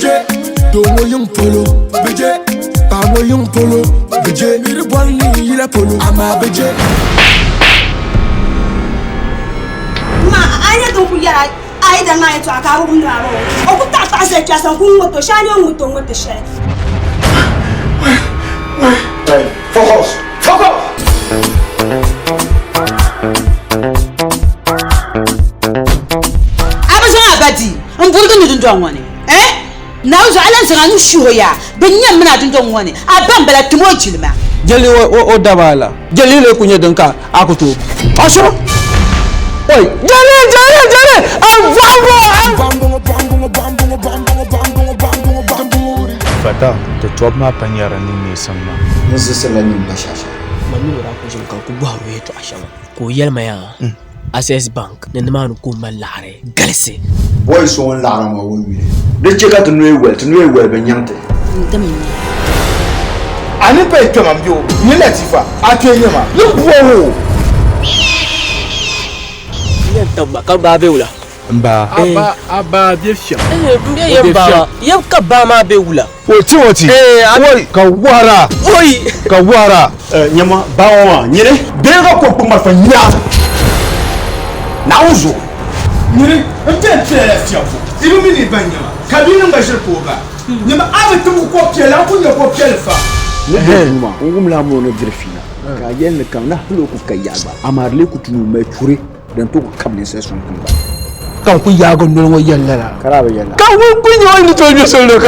Beje, don't young polo. Beje, power young polo. Beje, me the one need a polo. I'm a beje. Ma, I don't put ya. I don't like to a car. Oh, put that as a just a woman to shine on with the shed. Focus! Focus! I'm going to do one. Eh? Now, I don't show ya. But you are not one. I don't bet to watch you, man. Jelly or Davala. Jelly Kunyadunka, Akutu. Osho? Oi, Jelly! Fata, the job map and Yarani Sama. This is a learning Bashasha. Mami ora kujinka kubuhawe to ashama. Ko yelmaya. Access Bank, Nenman Kumalare, Galisi. Boys on Larama will be. The check out to know well, Benyante. I didn't pay to you, Miletifa, I tell you, look, whoa. Babula. Abba, Bishop. Yakabama Beula. What's Kawara? Oi, Kawara. Yama, Bawa, Yere, Bega Kokuma for Nya. Nauzo. Niri, I'm dead there, even Mini Banya, Kabina Bashapova. Never ever took a cocktail, I put your cocktail far. Umlamo no Grifina. Kayen can not look at Kayaba. Amarle could you make free than took a cabinet session. Can we yago no yella? Carabella. Can we go into your solo?